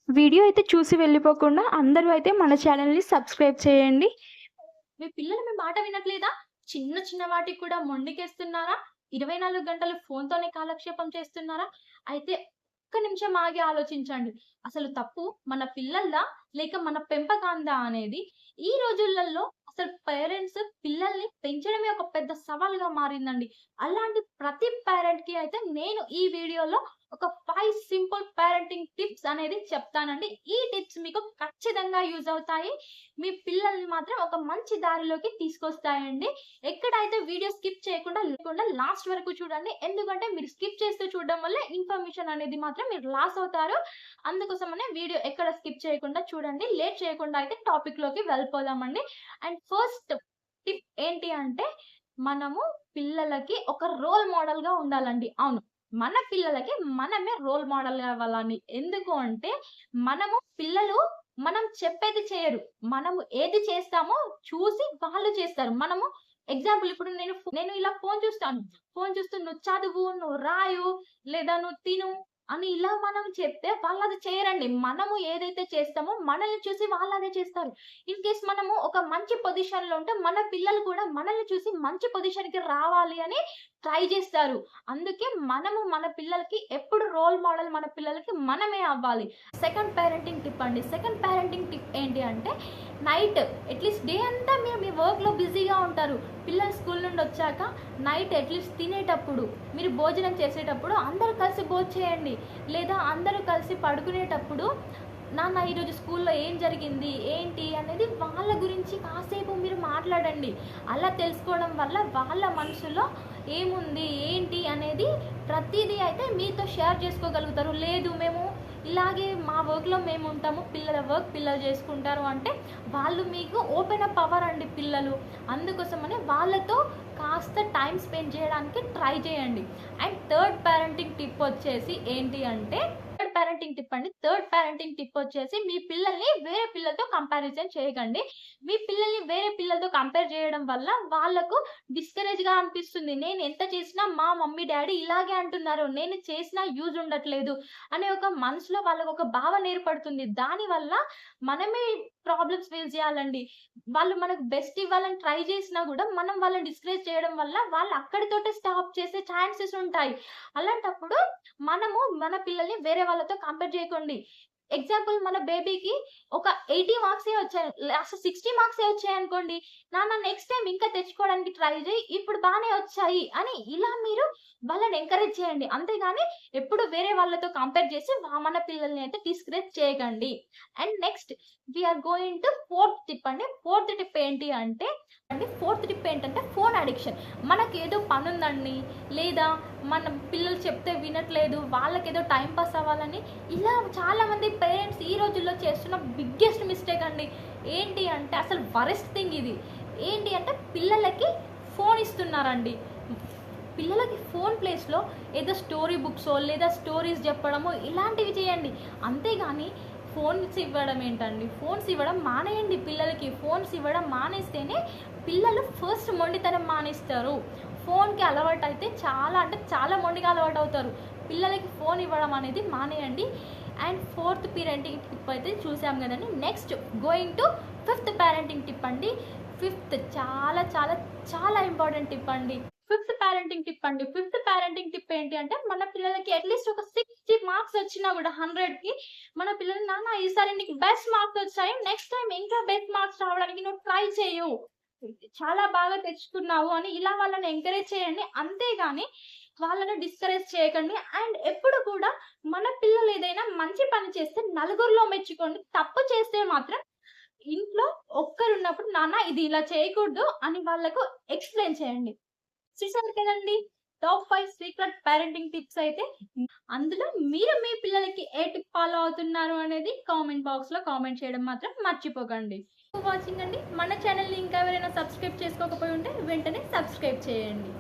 Video అయితే చూసి వెళ్ళిపోకుండా అందరూ అయితే మన ఛానల్‌ని సబ్స్క్రైబ్ చేయండి. మీ పిల్లలు మీ మాట వినట్లేదా? చిన్న చిన్న వాటికి కూడా మొండికేస్తున్నారా? 24 గంటలు ఫోన్‌తోనే కాలక్షేపం చేస్తున్నారా? అయితే ఒక్క నిమిషం ఆగి ఆలోచించండి. అసలు తప్పు మన పిల్లలదా? లేక మన పెంపకందా అనేది ఈ రోజులలో అసలు పేరెంట్స్ పిల్లల్ని పెంచడమే ఒక పెద్ద సవాలుగా మారిందండి. అలాంటి ప్రతి పేరెంట్‌కి అయితే నేను ఈ వీడియోలో ఒక 5 సింపుల్ పేరెంటింగ్ టిప్స్ అనేది చెప్తానండి. ఈ టిప్స్ మీకు ఖచ్చితంగా యూజ్ అవుతాయి. మీ పిల్లల్ని మాత్రం ఒక మంచి దారిలోకి తీసుకొస్తాయండి. ఎక్కడైతే వీడియో స్కిప్ చేయకుండా లాస్ట్ వరకు చూడండి. ఎందుకంటే మీరు స్కిప్ చేస్తూ చూడడం వల్ల ఇన్ఫర్మేషన్ అనేది మాత్రం మీరు లాస్ అవుతారు. అందుకోసమనే వీడియో ఎక్కడ స్కిప్ చేయకుండా చూడండి. లేట్ చేయకుండా అయితే టాపిక్‌లోకి వెళ్ళిపోదామండి. అండ్ ఫస్ట్ టిప్ ఏంటి అంటే మనము పిల్లలకి ఒక రోల్ మోడల్‌గా ఉండాలండి. అవును. మన పిల్లలకి మనమే రోల్ మోడల్‌గా అవ్వాలని. ఎందుకు అంటే పిల్లలు మనం చెప్పేది చేయరు. మనము ఏది చేస్తామో చూసి వాళ్ళు చేస్తారు. ఎగ్జాంపుల్ ఇప్పుడు నేను ఇలా ఫోను చూస్తాను. ఫోను చూస్తూ నువ్వు చదువు, నువ్వు రాయు, లేదా నువ్వు తిను అని ఇలా మనం చెప్తే వాళ్ళది చేయరండి. మనము ఏదైతే చేస్తామో మనల్ని చూసి వాళ్ళదే చేస్తారు. ఇన్ కేస్ మనము ఒక మంచి పొజిషన్‌లో ఉంటే మన పిల్లలు కూడా మనల్ని చూసి మంచి పొజిషన్‌కి రావాలి అని ట్రై జేస్తారు. అందుకే మన పిల్లలకి ఎప్పుడు రోల్ మోడల్ మన పిల్లలకి మనమే అవ్వాలి. సెకండ్ పేరెంటింగ్ టిప్ అండి. సెకండ్ పేరెంటింగ్ టిప్ ఏంటి అంటే నైట్ అట్‌లీస్ట్ డే అంతా మీరు మీ వర్క్‌లో బిజీగా ఉంటారు. పిల్లలు స్కూల్ నుండి వచ్చాక నైట్ అట్‌లీస్ట్ తినేటప్పుడు, మీరు భోజనం చేసేటప్పుడు అందరూ కలిసి భోంచేయండి. లేదా అందరూ కలిసి పడుకునేటప్పుడు నాన్న ఈరోజు స్కూల్లో ఏం జరిగింది? ఏంటి? అనేది వాళ్ళ గురించి కాసేపు మీరు మాట్లాడండి. అలా తెలుసుకోవడం వల్ల వాళ్ళ మనసులో ఏముంది? ఏంటి? అనేది ప్రతీదీ అయితే మీతో షేర్ చేసుకోగలుగుతారు. లేదు మేము ఇలాగే మా వర్క్‌లో మేముంటాము. పిల్లల వర్క్ పిల్లలు చేసుకుంటారు అంటే వాళ్ళు మీకు ఓపెన్ అప్ అవ్వరండి పిల్లలు. అందుకోసమని వాళ్ళతో కాస్త టైమ్ స్పెండ్ చేయడానికి ట్రై చేయండి. అండ్ థర్డ్ పేరెంటింగ్ టిప్ వచ్చేసి ఏంటి అంటే థర్డ్ పేరెంటింగ్ టిప్ వచ్చేసి మీ పిల్లల్ని వేరే పిల్లలతో కంపారిజన్ చేయకండి. మీ పిల్లల్ని వేరే పిల్లలతో కంపేర్ చేయడం వల్ల వాళ్ళకు డిస్కరేజ్‌గా అనిపిస్తుంది. నేను ఎంత చేసినా మా మమ్మీ, డ్యాడీ ఇలాగే అంటున్నారు. నేను చేసినా యూజ్ ఉండట్లేదు అనే ఒక మనసులో వాళ్ళకొక భావన ఏర్పడుతుంది. దానివల్ల మనమే ప్రాబ్లమ్స్ ఫేస్ చేయాలండి. వాళ్ళు మనకు బెస్ట్ ఇవ్వాలని ట్రై చేసినా గూడా మనం వాళ్ళని డిస్కరేజ్ చేయడం వల్ల వాళ్ళు అక్కడితోటే స్టాప్ చేసే ఛాన్సెస్ ఉంటాయి. అలాంటప్పుడు మన పిల్లల్ని వేరే వాళ్ళతో కంపేర్ చేయకండి. ఎగ్జాంపుల్ మన బేబీకి ఒక 80 మార్క్సే వచ్చాయి. లాస్ట్ 60 మార్క్సే వచ్చాయనుకోండి. నాన్న నెక్స్ట్ టైమ్ ఇంకా తెచ్చుకోవడానికి ట్రై చెయ్యి. ఇప్పుడు బానే వచ్చాయి అని ఇలా మీరు వాళ్ళని ఎంకరేజ్ చేయండి. అంతేగాని ఎప్పుడు వేరే వాళ్ళతో కంపేర్ చేసి మన పిల్లల్ని అయితే డిస్కరేజ్ చేయకండి. And next we are going to fourth tip అండి. ఫోర్త్ టిప్ ఏంటంటే ఫోన్ అడిక్షన్. మనకేదో పనుందండి, లేదా మన పిల్లలు చెప్తే వినట్లేదు, వాళ్ళకేదో టైం పాస్ అవ్వాలని ఇలా చాలామంది పేరెంట్స్ ఈ రోజుల్లో చేస్తున్న బిగ్గెస్ట్ మిస్టేక్ అండి. ఏంటి అంటే అసలు వరెస్ట్ థింగ్ ఇది. ఏంటి అంటే పిల్లలకి ఫోన్ ఇస్తున్నారండి. పిల్లలకి ఫోన్ ప్లేస్‌లో ఏదో స్టోరీ బుక్సో లేదా స్టోరీస్ చెప్పడమో ఇలాంటివి చేయండి. అంతేగాని ఫోన్స్ ఇవ్వడం ఏంటండి? ఫోన్స్ ఇవ్వడం మానేయండి పిల్లలకి. ఫోన్స్ ఇవ్వడం మానేస్తేనే పిల్లలు ఫస్ట్ మొండితనం మానేస్తారు. ఫోన్‌కి అలవాటైతే చాలా అంటే చాలా మొండిగా అలవాటవుతారు. పిల్లలకి ఫోన్ ఇవ్వడం అనేది మానేయండి. అండ్ ఫోర్త్ పేరెంటింగ్ టిప్ అయితే చూసాం కదండీ. Next going to fifth parenting tip అండి. ఫిఫ్త్ చాలా చాలా చాలా ఇంపార్టెంట్ టిప్ అండి. ఫిఫ్త్ పేరెంటింగ్ టిప్ ఏంటి అంటే మన పిల్లలకి అట్‌లీస్ట్ ఒక 60 మార్క్స్ వచ్చినా గూడా 100కి మన పిల్లలు నాన్న ఈసారి నీకు బెస్ట్ మార్క్స్ వచ్చాయి. నెక్స్ట్ టైమ్ ఇంకా బెస్ట్ మార్క్స్ రావడానికి నువ్వు ట్రై చెయ్యు. చాలా బాగా తెచ్చుకున్నావు అని ఇలా వాళ్ళని ఎంకరేజ్ చేయండి. అంతేగాని వాళ్ళని డిస్కరేజ్ చేయకండి. అండ్ ఎప్పుడు కూడా మన పిల్లలు ఏదైనా మంచి పని చేస్తే నలుగురిలో మెచ్చుకోండి. తప్పు చేస్తే మాత్రం ఇంట్లో ఒక్కరున్నప్పుడు నాన్న ఇది ఇలా చేయకూడదు అని వాళ్ళకు ఎక్స్‌ప్లెయిన్ చేయండి. చూసారు కదండీ! టాప్ 5 సీక్రెట్ పేరెంటింగ్ టిప్స్ అయితే. అందులో మీరు మీ పిల్లలకి ఏ టిప్ ఫాలో అవుతున్నారు అనేది కామెంట్ బాక్స్‌లో కామెంట్ చేయడం మాత్రం మర్చిపోకండి. వాచింగ్ అండి. మన ఛానెల్‌ని ఇంకా ఎవరైనా సబ్స్క్రైబ్ చేసుకోకపోయి ఉంటే వెంటనే సబ్స్క్రైబ్ చేయండి.